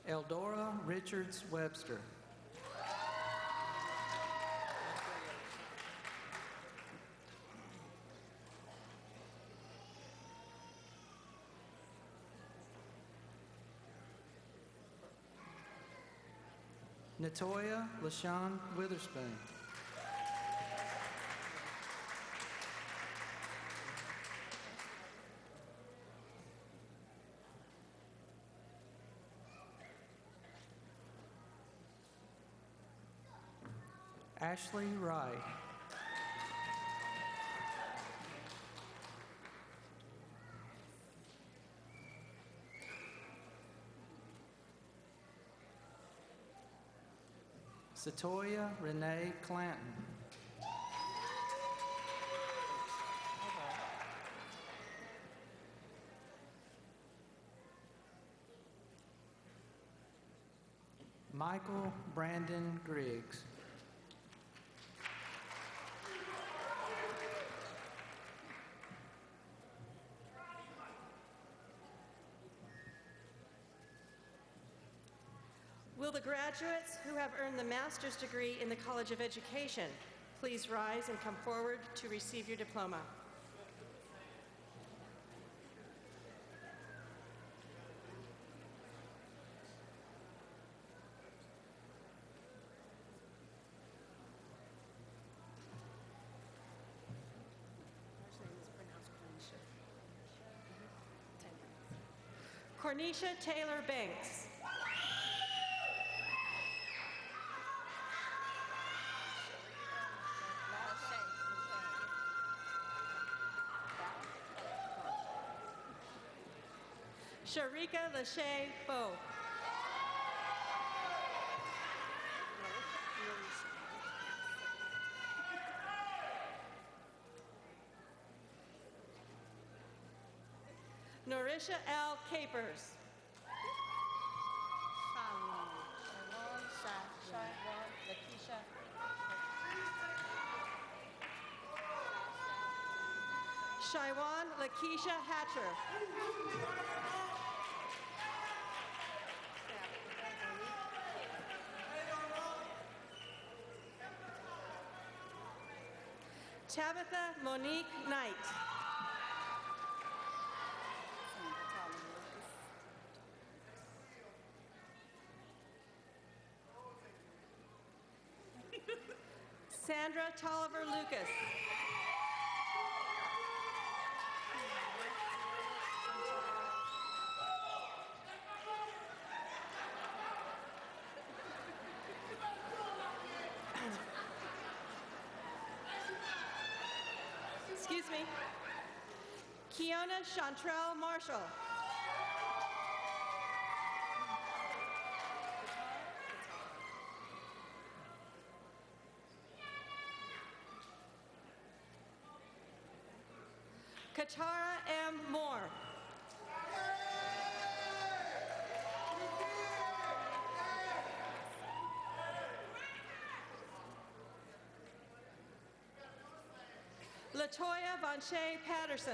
Eldora Richards Webster. Natoya LaShawn Witherspoon. Ashley Wright. Satoya Renee Clanton. Michael Brandon Griggs. Will the graduates who have earned the master's degree in the College of Education please rise and come forward to receive your diploma? Cornisha Taylor Banks. Sharika Lachey Bowe. Norisha L. Capers. Shaiwan Lakeisha Hatcher. Tabitha Monique Knight. Sandra Tolliver Lucas. Excuse me. Kiona Chantrell Marshall. Katara M. Moore. Latoya Vonche Patterson.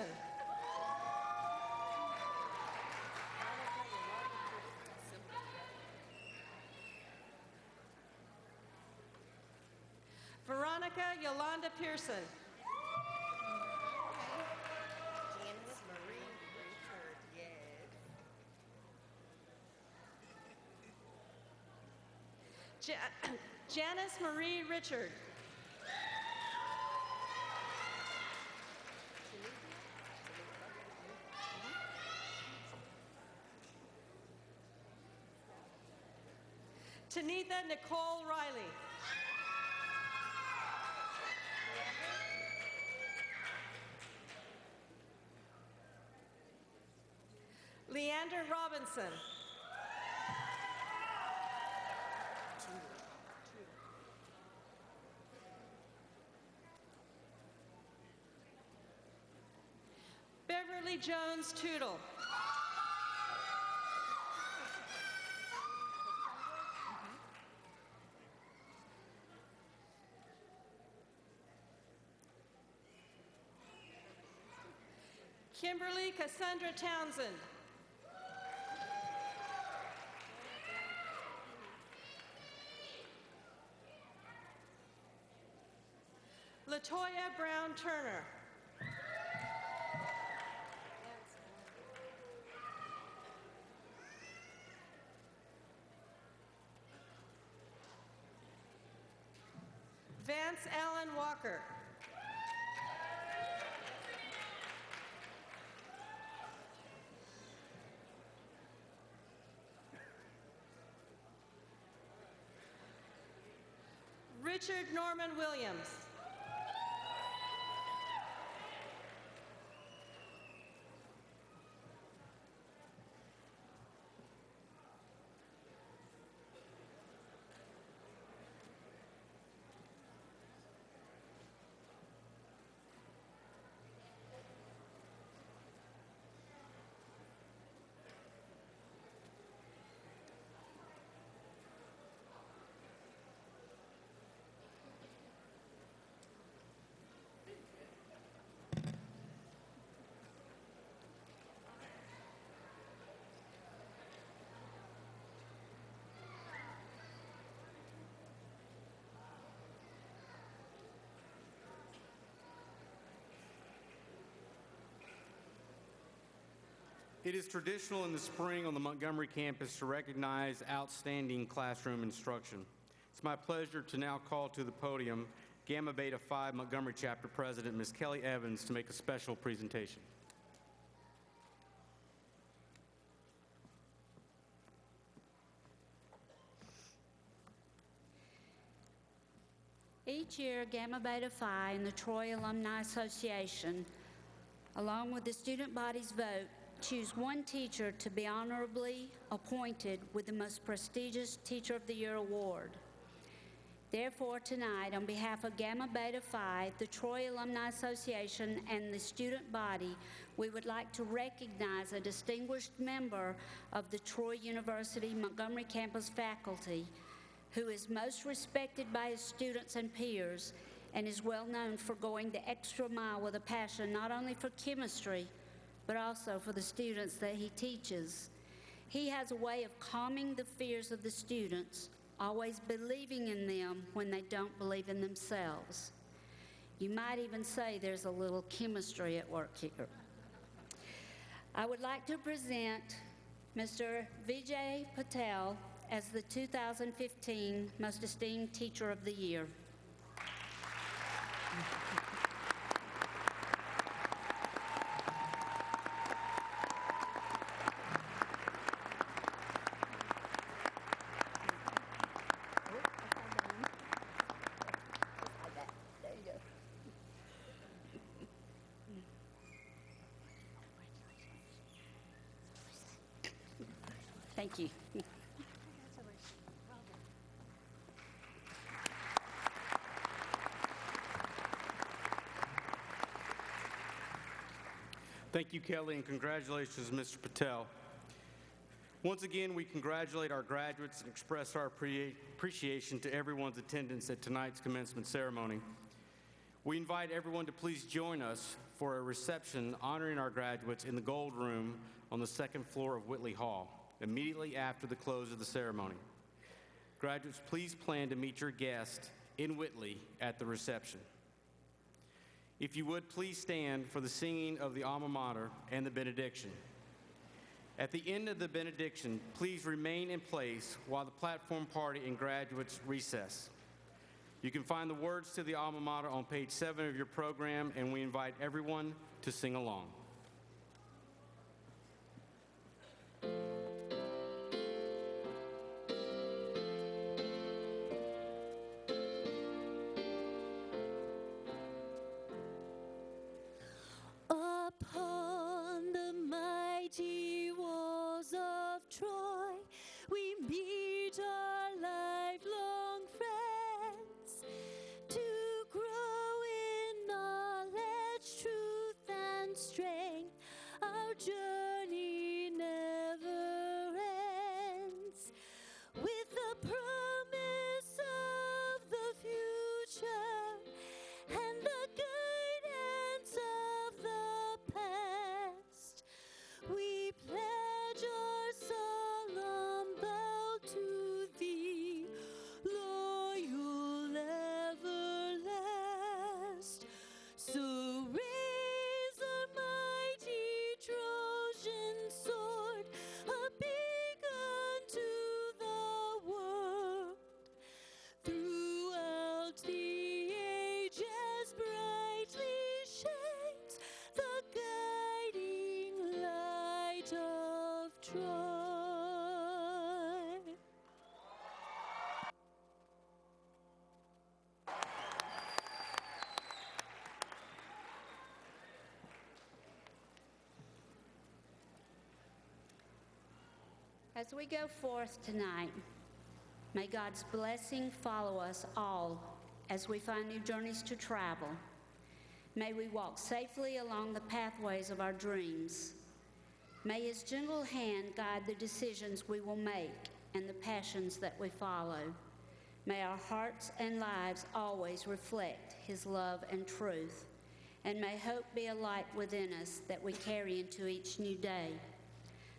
Veronica Yolanda Pearson. Janice Marie Richard. Tanitha Nicole Riley. Leander Robinson. Beverly Jones Tootle. Kimberly Cassandra Townsend. Latoya Brown Turner. Vance Allen Walker. Richard Norman Williams. It is traditional in the spring on the Montgomery campus to recognize outstanding classroom instruction. It's my pleasure to now call to the podium Gamma Beta Phi Montgomery Chapter President, Ms. Kelly Evans, to make a special presentation. Each year, Gamma Beta Phi and the Troy Alumni Association, along with the student body's vote, choose one teacher to be honorably appointed with the most prestigious Teacher of the Year award. Therefore, tonight, on behalf of Gamma Beta Phi, the Troy Alumni Association, and the student body, we would like to recognize a distinguished member of the Troy University Montgomery campus faculty who is most respected by his students and peers and is well known for going the extra mile with a passion not only for chemistry, but also for the students that he teaches. He has a way of calming the fears of the students, always believing in them when they don't believe in themselves. You might even say there's a little chemistry at work here. I would like to present Mr. Vijay Patel as the 2015 Most Esteemed Teacher of the Year. Thank you. Thank you, Kelly, and congratulations, Mr. Patel. Once again, we congratulate our graduates and express our appreciation to everyone's attendance at tonight's commencement ceremony. We invite everyone to please join us for a reception honoring our graduates in the Gold Room on the second floor of Whitley Hall, immediately after the close of the ceremony. Graduates, please plan to meet your guest in Whitley at the reception. If you would, please stand for the singing of the alma mater and the benediction. At the end of the benediction, please remain in place while the platform party and graduates recess. You can find the words to the alma mater on page 7 of your program, and we invite everyone to sing along. Upon the mighty walls of Troy, we meet our lifelong friends to grow in knowledge, truth, and strength. Our journey never ends with the promise of the future and the guidance of the past. We pledge our solemn vow to thee, loyal everlast. So raise our mighty Trojan sword, a beacon to the world. Throughout the ages brightly shines the guiding light of Troy. As we go forth tonight, may God's blessing follow us all as we find new journeys to travel. May we walk safely along the pathways of our dreams. May His gentle hand guide the decisions we will make and the passions that we follow. May our hearts and lives always reflect His love and truth. And may hope be a light within us that we carry into each new day.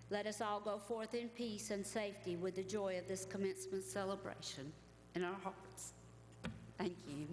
Let us all go forth in peace and safety with the joy of this commencement celebration in our hearts. Thank you.